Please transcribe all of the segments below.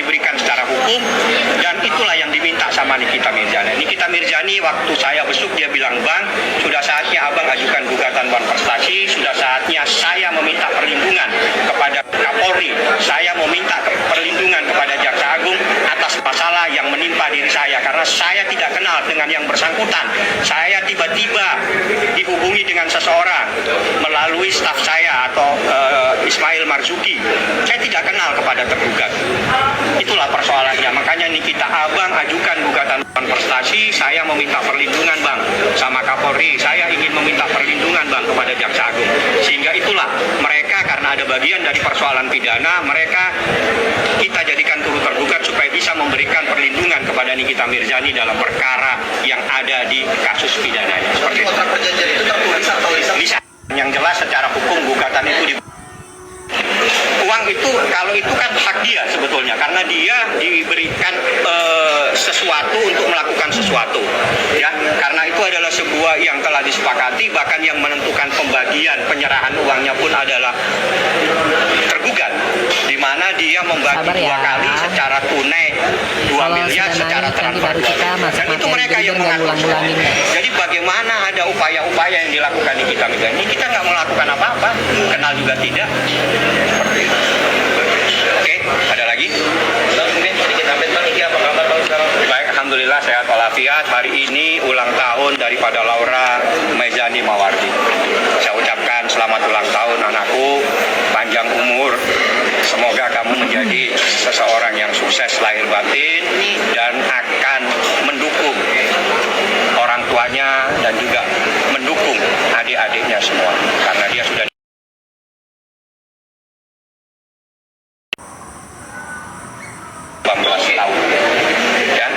diberikan secara hukum, dan itulah yang diminta sama Nikita Mirzani. Nikita Mirzani waktu saya besuk dia bilang, "Bang, sudah saatnya abang ajukan gugatan Wan Prestasi, sudah saatnya saya meminta perlindungan kepada Kapolri, saya meminta perlindungan kepada Jaksa Agung atas masalah yang menimpa diri saya, karena saya tidak kenal dengan yang bersangkutan. Saya tiba-tiba dihubungi dengan seseorang melalui staf saya atau Ismail Marzuki. Saya tidak kenal kepada tergugat. Itulah persoalannya. Makanya Nikita, abang ajukan gugatan Wan Prestasi, saya meminta perlindungan bang sama Kapolri, saya ingin meminta perlindungan bang kepada Jaksa Agung. Sehingga itulah mereka, karena ada bagian dari persoalan pidana, mereka kita jadikan turut tergugat supaya bisa memberikan perlindungan kepada Nikita Mirzani dalam perkara yang ada di kasus pidananya. Seperti itu. Kontrak perjanjian itu tertulis atau Bisa. Yang jelas secara hukum gugatan itu uang itu, kalau itu kan hak dia sebetulnya, karena dia diberikan sesuatu untuk melakukan sesuatu, ya. Karena itu adalah sebuah yang telah disepakati, bahkan yang menentukan pembagian penyerahan uangnya pun adalah tergugat, di mana dia membagi dua kali secara tunai 2 miliar, secara transfer 2 miliar. Dan itu mereka yang mengatur. Jadi bagaimana ada upaya-upaya yang dilakukan Nikita Mirzani? Kita nggak melakukan apa-apa, kenal juga tidak. Seperti itu. Oke, ada lagi? mungkin sedikit update Bang, ini apa kabar Bang sekarang? Baik, alhamdulillah sehat walafiat. Hari ini ulang tahun daripada Laura Mezani Mawardi. Saya ucapkan selamat ulang tahun anakku, panjang umur. Semoga kamu menjadi seseorang yang sukses lahir batin dan akan mendukung orang tuanya dan juga mendukung adik-adiknya semua, karena dia sudah 18 tahun. Ya,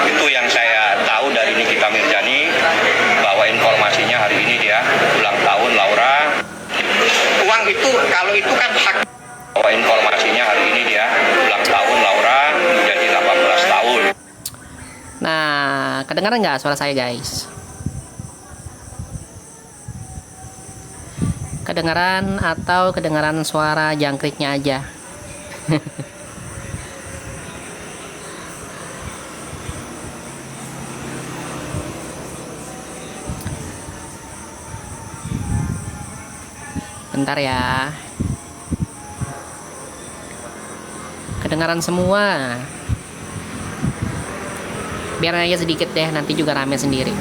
itu yang saya tahu dari Nikita Mirzani, bahwa informasinya hari ini dia ulang tahun Laura. Uang itu, kalau itu kan hak. Bahwa informasinya hari ini dia ulang tahun Laura menjadi 18 tahun. Nah, kedengaran nggak suara saya guys? Kedengaran atau kedengaran suara jangkriknya aja? Bentar ya. Kedengaran semua. Biar aja sedikit deh, nanti juga rame sendiri.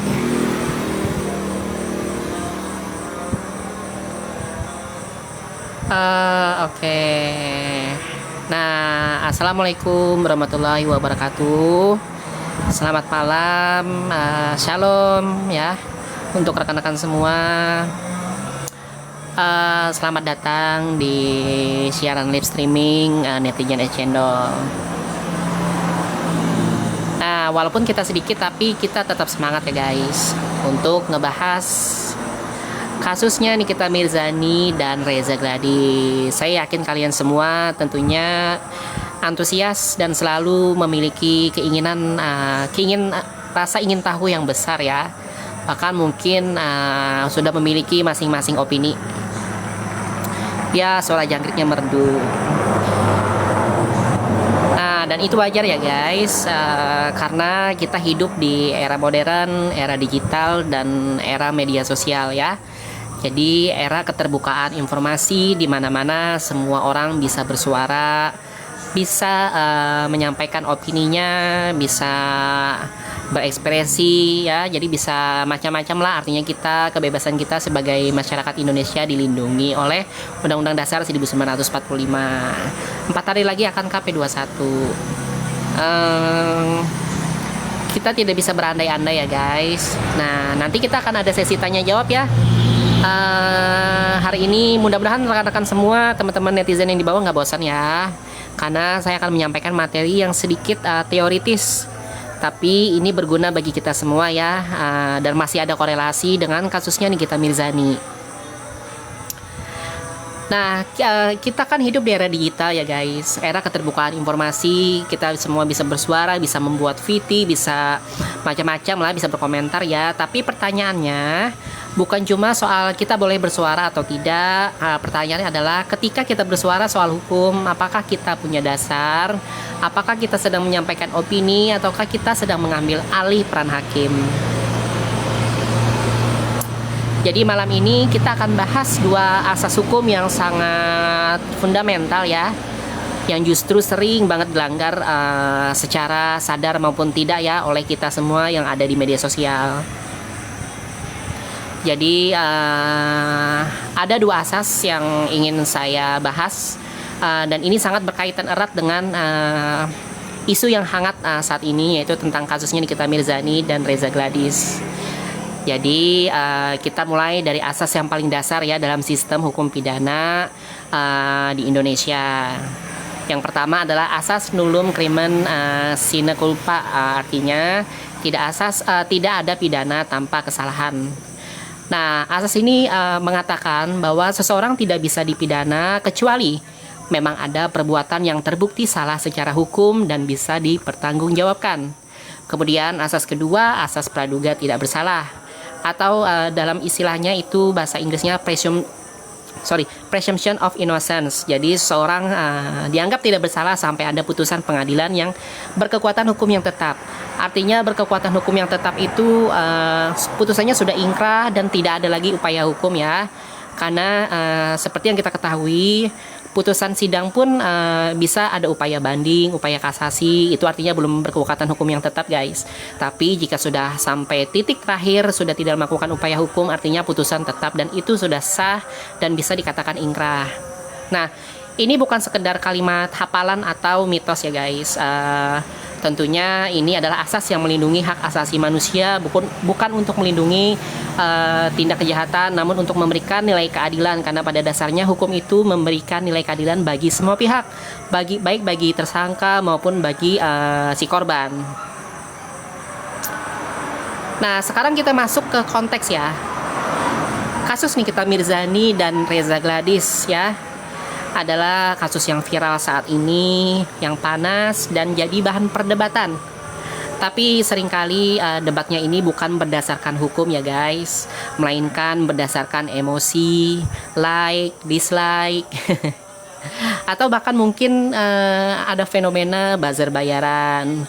Oke. Nah, assalamualaikum warahmatullahi wabarakatuh. Selamat malam, shalom ya untuk rekan-rekan semua. Selamat datang di siaran live streaming Netizen Channel. Nah, walaupun kita sedikit tapi kita tetap semangat ya guys untuk ngebahas kasusnya Nikita Mirzani dan Reza Gladi. Saya yakin kalian semua tentunya antusias dan selalu memiliki rasa ingin tahu yang besar ya. Bahkan mungkin sudah memiliki masing-masing opini. Ya, suara jangkriknya merdu. Nah, dan itu wajar ya guys, karena kita hidup di era modern, era digital, dan era media sosial ya. Jadi era keterbukaan informasi di mana-mana semua orang bisa bersuara, bisa menyampaikan opininya, bisa berekspresi ya. Jadi bisa macam-macam lah, artinya kita, kebebasan kita sebagai masyarakat Indonesia dilindungi oleh Undang-Undang Dasar 1945. 4 hari lagi akan KP21. Kita tidak bisa berandai-andai ya guys. Nah, nanti kita akan ada sesi tanya jawab ya. Hari ini mudah-mudahan rekan-rekan semua, teman-teman netizen yang di bawah nggak bosan ya, karena saya akan menyampaikan materi yang sedikit teoritis, tapi ini berguna bagi kita semua ya, dan masih ada korelasi dengan kasusnya Nikita Mirzani. Nah, kita kan hidup di era digital ya guys, era keterbukaan informasi, kita semua bisa bersuara, bisa membuat VT, bisa macam-macam lah, bisa berkomentar ya. Tapi pertanyaannya, Bukan cuma soal kita boleh bersuara atau tidak. Pertanyaannya adalah ketika kita bersuara soal hukum, apakah kita punya dasar? Apakah kita sedang menyampaikan opini ataukah kita sedang mengambil alih peran hakim? Jadi malam ini kita akan bahas dua asas hukum yang sangat fundamental ya, yang justru sering banget dilanggar secara sadar maupun tidak ya oleh kita semua yang ada di media sosial. Jadi ada dua asas yang ingin saya bahas dan ini sangat berkaitan erat dengan isu yang hangat saat ini, yaitu tentang kasusnya Nikita Mirzani dan Reza Gladys. Jadi kita mulai dari asas yang paling dasar ya dalam sistem hukum pidana di Indonesia. Yang pertama adalah asas nullum crimen sine culpa, artinya tidak ada pidana tanpa kesalahan. Nah, asas ini mengatakan bahwa seseorang tidak bisa dipidana kecuali memang ada perbuatan yang terbukti salah secara hukum dan bisa dipertanggungjawabkan. Kemudian asas kedua, asas praduga tidak bersalah, atau dalam istilahnya itu bahasa Inggrisnya presumption of innocence. Jadi seseorang dianggap tidak bersalah sampai ada putusan pengadilan yang berkekuatan hukum yang tetap. Artinya berkekuatan hukum yang tetap itu putusannya sudah ingkrah dan tidak ada lagi upaya hukum ya. Karena seperti yang kita ketahui, putusan sidang pun bisa ada upaya banding, upaya kasasi. Itu artinya belum berkekuatan hukum yang tetap guys. Tapi jika sudah sampai titik terakhir, sudah tidak melakukan upaya hukum, artinya putusan tetap dan itu sudah sah dan bisa dikatakan ingkrah. Nah, ini bukan sekedar kalimat hafalan atau mitos ya guys. Tentunya ini adalah asas yang melindungi hak asasi manusia, bukan untuk melindungi tindak kejahatan, namun untuk memberikan nilai keadilan. Karena pada dasarnya hukum itu memberikan nilai keadilan bagi semua pihak, baik bagi tersangka maupun bagi si korban. Nah, sekarang kita masuk ke konteks ya. Kasus Nikita Mirzani dan Reza Gladys ya adalah kasus yang viral saat ini, yang panas dan jadi bahan perdebatan. Tapi seringkali debatnya ini bukan berdasarkan hukum ya guys, melainkan berdasarkan emosi, like, dislike, atau bahkan mungkin ada fenomena buzzer bayaran.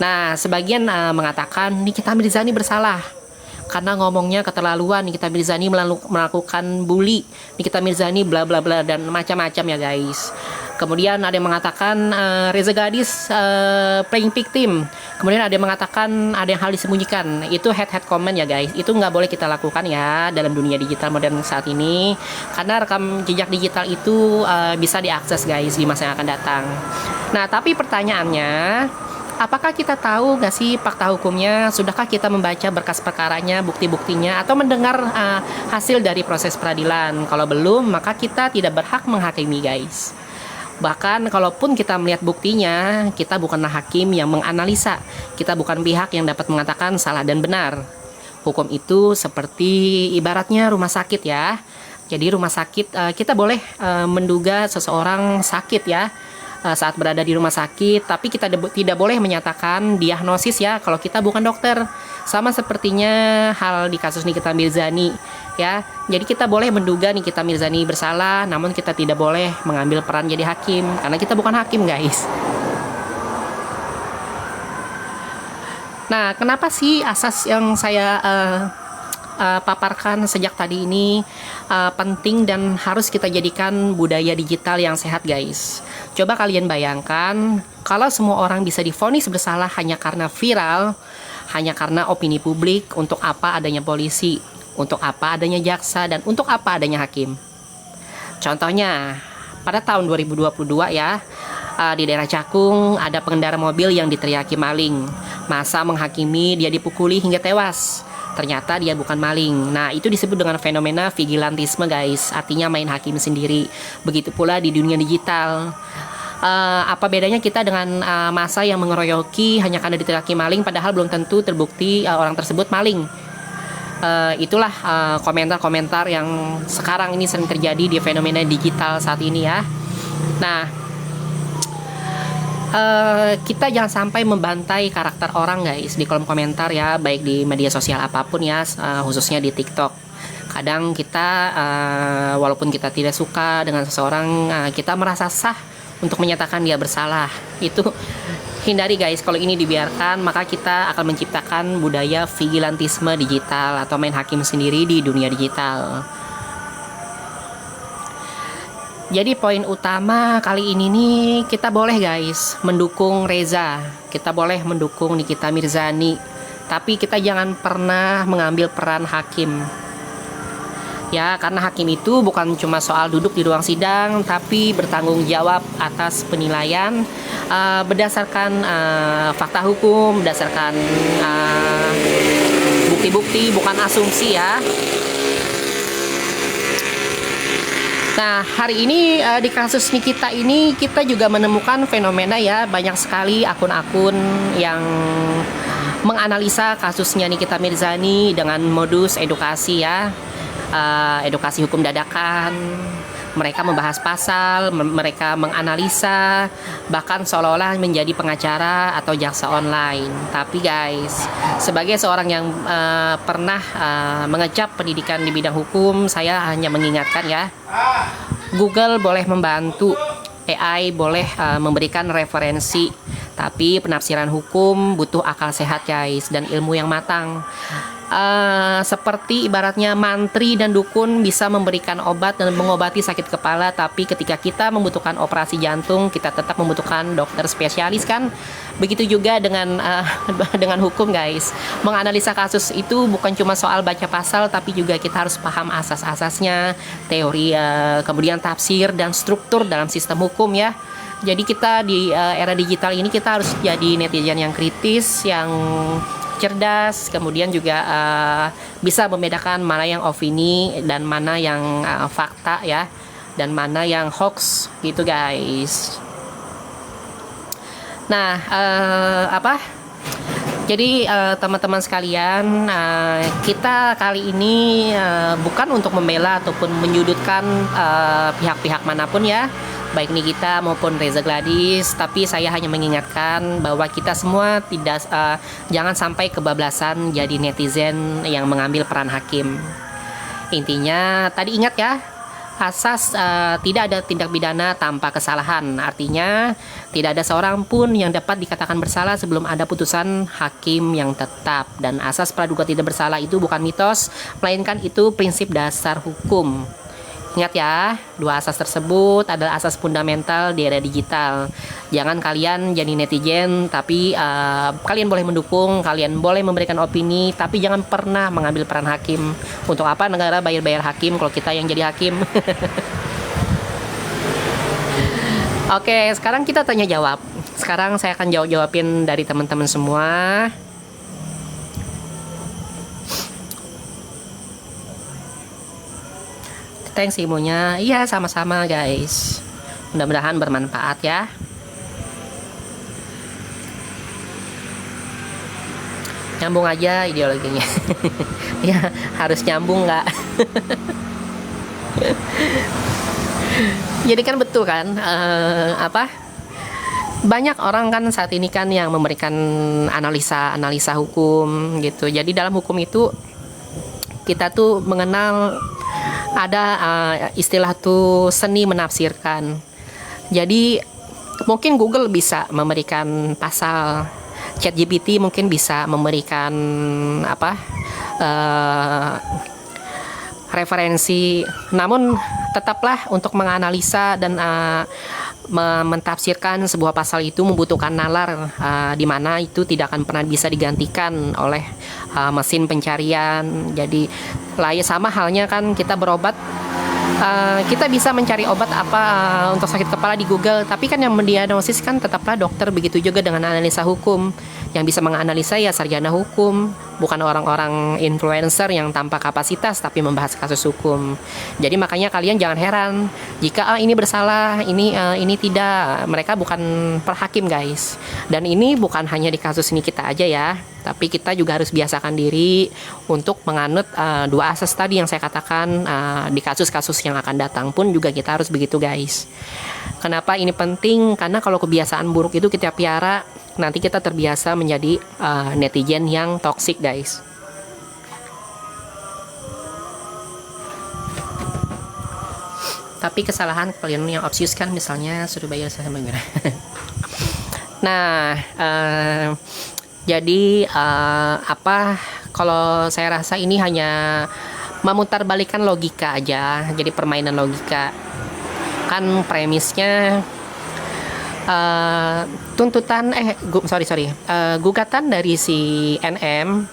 Nah, sebagian mengatakan Nikita Mirzani bersalah karena ngomongnya keterlaluan, Nikita Mirzani melakukan bully, Nikita Mirzani bla bla bla dan macam-macam ya guys. Kemudian ada yang mengatakan Reza Gladys playing victim. Kemudian ada yang mengatakan ada yang hal disembunyikan. Itu head comment ya guys. Itu nggak boleh kita lakukan ya dalam dunia digital modern saat ini. Karena rekam jejak digital itu bisa diakses guys di masa yang akan datang. Nah, tapi pertanyaannya, apakah kita tahu nggak sih fakta hukumnya? Sudahkah kita membaca berkas perkaranya, bukti-buktinya, atau mendengar hasil dari proses peradilan? Kalau belum, maka kita tidak berhak menghakimi guys. Bahkan kalaupun kita melihat buktinya, kita bukanlah hakim yang menganalisa. Kita bukan pihak yang dapat mengatakan salah dan benar. Hukum itu seperti ibaratnya rumah sakit ya. Jadi rumah sakit, kita boleh menduga seseorang sakit ya saat berada di rumah sakit, tapi kita tidak boleh menyatakan diagnosis ya kalau kita bukan dokter. Sama sepertinya hal di kasus Nikita Mirzani ya. Jadi kita boleh menduga Nikita Mirzani bersalah, namun kita tidak boleh mengambil peran jadi hakim karena kita bukan hakim guys. Nah, kenapa sih asas yang saya paparkan sejak tadi ini penting dan harus kita jadikan budaya digital yang sehat guys. Coba kalian bayangkan kalau semua orang bisa divonis bersalah hanya karena viral, hanya karena opini publik, untuk apa adanya polisi, untuk apa adanya jaksa, dan untuk apa adanya hakim. Contohnya pada tahun 2022 ya, di daerah Cakung ada pengendara mobil yang diteriaki maling. Masa menghakimi dia dipukuli hingga tewas. Ternyata dia bukan maling. Nah, itu disebut dengan fenomena vigilantisme guys. Artinya main hakim sendiri. Begitu pula di dunia digital. Apa bedanya kita dengan masa yang mengeroyoki hanya karena diteriaki maling padahal belum tentu terbukti orang tersebut maling. Itulah komentar-komentar yang sekarang ini sering terjadi di fenomena digital saat ini ya. Nah, kita jangan sampai membantai karakter orang guys di kolom komentar ya, baik di media sosial apapun ya, khususnya di TikTok. Kadang kita walaupun kita tidak suka dengan seseorang, kita merasa sah untuk menyatakan dia bersalah. Itu hindari guys, kalau ini dibiarkan maka kita akan menciptakan budaya vigilantisme digital atau main hakim sendiri di dunia digital. Jadi poin utama kali ini nih, kita boleh guys mendukung Reza, kita boleh mendukung Nikita Mirzani, tapi kita jangan pernah mengambil peran hakim. Ya, karena hakim itu bukan cuma soal duduk di ruang sidang, tapi bertanggung jawab atas penilaian berdasarkan fakta hukum, berdasarkan bukti-bukti, bukan asumsi ya. Nah, hari ini di kasus Nikita ini kita juga menemukan fenomena ya, banyak sekali akun-akun yang menganalisa kasusnya Nikita Mirzani dengan modus edukasi ya. Edukasi hukum dadakan, mereka membahas pasal, mereka menganalisa, bahkan seolah-olah menjadi pengacara atau jaksa online. Tapi guys, sebagai seorang yang pernah mengecap pendidikan di bidang hukum, saya hanya mengingatkan ya, Google boleh membantu, AI boleh memberikan referensi, tapi penafsiran hukum butuh akal sehat guys, dan ilmu yang matang. Seperti ibaratnya mantri dan dukun bisa memberikan obat dan mengobati sakit kepala, tapi ketika kita membutuhkan operasi jantung, kita tetap membutuhkan dokter spesialis kan. Begitu juga dengan dengan hukum guys. Menganalisa kasus itu bukan cuma soal baca pasal, tapi juga kita harus paham asas-asasnya, teori, kemudian tafsir dan struktur dalam sistem hukum ya. Jadi kita di era digital ini kita harus jadi netizen yang kritis, yang cerdas, kemudian juga bisa membedakan mana yang opini dan mana yang fakta ya, dan mana yang hoax gitu guys. Nah, jadi teman-teman sekalian, kita kali ini bukan untuk membela ataupun menyudutkan pihak-pihak manapun ya, baik Nikita maupun Reza Gladys, tapi saya hanya mengingatkan bahwa kita semua jangan sampai kebablasan jadi netizen yang mengambil peran hakim. Intinya tadi ingat ya, asas tidak ada tindak pidana tanpa kesalahan. Artinya tidak ada seorang pun yang dapat dikatakan bersalah sebelum ada putusan hakim yang tetap. Dan asas praduga tidak bersalah itu bukan mitos, melainkan itu prinsip dasar hukum. Ingat ya, dua asas tersebut adalah asas fundamental di era digital. Jangan kalian jadi netizen, tapi kalian boleh mendukung, kalian boleh memberikan opini, tapi jangan pernah mengambil peran hakim. Untuk apa negara bayar-bayar hakim kalau kita yang jadi hakim? Oke, sekarang kita tanya jawab. Sekarang saya akan jawabin dari teman-teman semua. Thanks ilmunya. Iya, sama-sama guys. Mudah-mudahan bermanfaat ya. Nyambung aja ideologinya. Ya, harus nyambung nggak? Jadi kan betul kan, banyak orang kan saat ini kan yang memberikan analisa hukum gitu. Jadi dalam hukum itu kita tuh mengenal ada istilah tuh seni menafsirkan. Jadi mungkin Google bisa memberikan pasal, ChatGPT mungkin bisa memberikan referensi, namun tetaplah untuk menganalisa dan mentafsirkan sebuah pasal itu membutuhkan nalar, di mana itu tidak akan pernah bisa digantikan oleh mesin pencarian. Jadi sama halnya kan kita berobat, kita bisa mencari obat untuk sakit kepala di Google, tapi kan yang mendiagnosis kan tetaplah dokter. Begitu juga dengan analisa hukum, yang bisa menganalisa ya sarjana hukum, bukan orang-orang influencer yang tanpa kapasitas tapi membahas kasus hukum. Jadi makanya kalian jangan heran jika ini bersalah, ini tidak. Mereka bukan perhakim guys. Dan ini bukan hanya di kasus ini kita aja ya, tapi kita juga harus biasakan diri untuk menganut dua asas tadi yang saya katakan. Di kasus-kasus yang akan datang pun juga kita harus begitu guys. Kenapa ini penting? Karena kalau kebiasaan buruk itu kita piara, nanti kita terbiasa menjadi netizen yang toksik guys. Tapi kesalahan kalian yang obsius kan, misalnya suruh bayar sama gimana. Nah, jadi apa? Kalau saya rasa ini hanya memutarbalikkan logika aja. Jadi permainan logika. Kan premisnya tuntutan gugatan dari si NM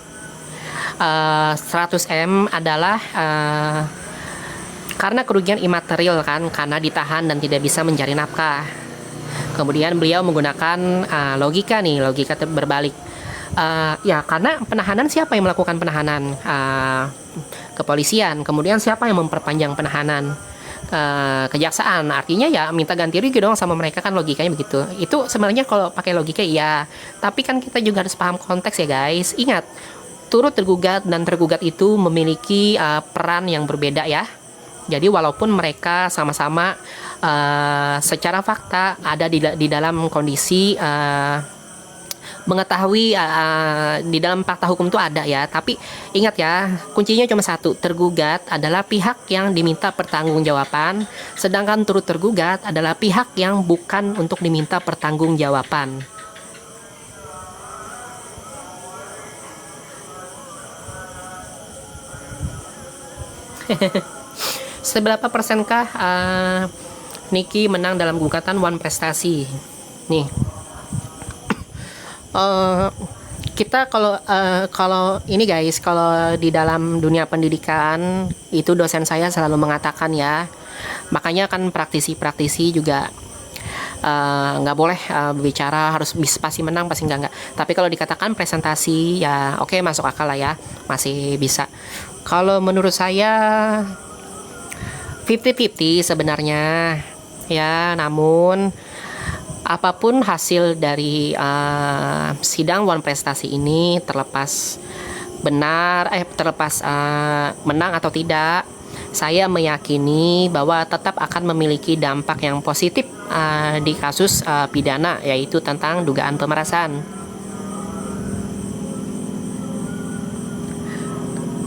100M adalah karena kerugian imaterial kan, karena ditahan dan tidak bisa mencari nafkah. Kemudian beliau menggunakan logika berbalik. Ya karena penahanan, siapa yang melakukan penahanan? Kepolisian. Kemudian siapa yang memperpanjang penahanan? Kejaksaan. Artinya ya minta ganti rugi dong sama mereka, kan logikanya begitu. Itu sebenarnya kalau pakai logika iya, tapi kan kita juga harus paham konteks ya guys. Ingat, turut tergugat dan tergugat itu memiliki peran yang berbeda ya. Jadi walaupun mereka sama-sama secara fakta ada di dalam kondisi mengetahui di dalam fakta hukum itu ada ya, tapi ingat ya, kuncinya cuma satu, tergugat adalah pihak yang diminta pertanggungjawaban, sedangkan turut tergugat adalah pihak yang bukan untuk diminta pertanggungjawaban. Seberapa persenkah Niki menang dalam gugatan One Prestasi? Nih, kita kalau ini guys, kalau di dalam dunia pendidikan itu dosen saya selalu mengatakan ya, makanya kan praktisi juga nggak boleh bicara harus pasti menang pasti enggak. Tapi kalau dikatakan presentasi ya oke, masuk akal lah ya, masih bisa. Kalau menurut saya 50-50 sebenarnya ya, namun apapun hasil dari sidang One Prestasi ini, terlepas menang atau tidak, saya meyakini bahwa tetap akan memiliki dampak yang positif di kasus pidana, yaitu tentang dugaan pemerasan.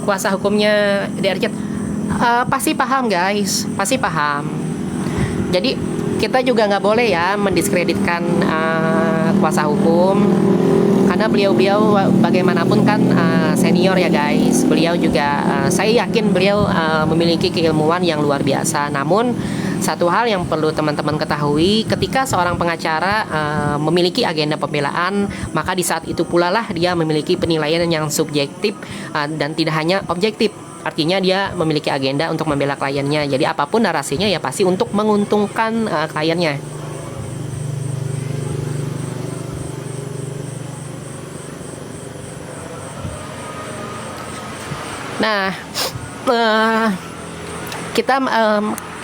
Kuasa hukumnya DRJ pasti paham guys, pasti paham. Jadi kita juga nggak boleh ya mendiskreditkan kuasa hukum, karena beliau bagaimanapun kan senior ya guys. Beliau juga saya yakin beliau memiliki keilmuan yang luar biasa. Namun satu hal yang perlu teman-teman ketahui, ketika seorang pengacara memiliki agenda pembelaan, maka di saat itu pula lah dia memiliki penilaian yang subjektif dan tidak hanya objektif. Artinya dia memiliki agenda untuk membela kliennya. Jadi apapun narasinya ya pasti untuk menguntungkan kliennya. Nah, kita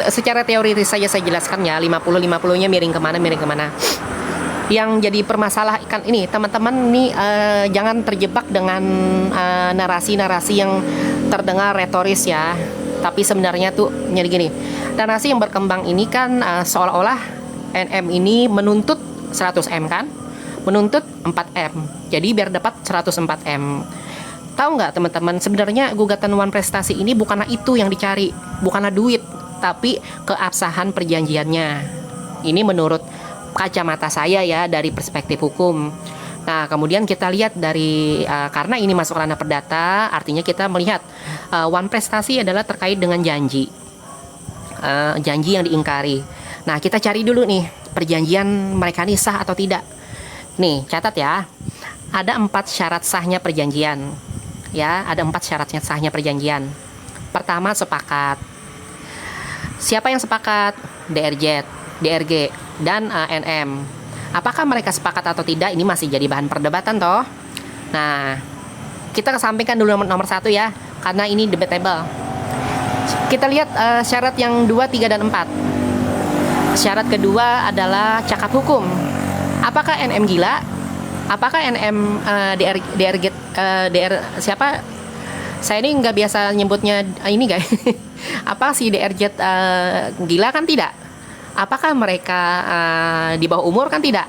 secara teoritis saja saya jelaskan ya, 50-50-nya miring kemana. Yang jadi permasalahan ini teman-teman nih, jangan terjebak dengan narasi-narasi yang terdengar retoris ya, tapi sebenarnya tuh jadi gini, narasi yang berkembang ini kan seolah-olah NM ini menuntut 100M kan, menuntut 4M, jadi biar dapat 104M. Tahu nggak teman-teman, sebenarnya gugatan One Prestasi ini bukanlah itu yang dicari, bukanlah duit, tapi keabsahan perjanjiannya. Ini menurut kacamata saya ya, dari perspektif hukum. Nah, kemudian kita lihat dari karena ini masuk ranah perdata, artinya kita melihat One Prestasi adalah terkait dengan janji, janji yang diingkari. Nah, kita cari dulu nih perjanjian mereka ini sah atau tidak. Nih, catat ya, ada 4 syarat sahnya perjanjian. Ya, ada 4 syaratnya sahnya perjanjian. Pertama, sepakat. Siapa yang sepakat? DRJ, DRG, dan NM. Apakah mereka sepakat atau tidak, ini masih jadi bahan perdebatan toh. Nah, kita kesampingkan dulu nomor 1 ya, karena ini debatable. Kita lihat syarat yang 2, 3, dan 4. Syarat kedua adalah cakap hukum. Apakah NM gila? Apakah NM DRG siapa? Saya ini nggak biasa nyebutnya ini guys. Apa si DRJ gila kan tidak? Apakah mereka di bawah umur kan tidak?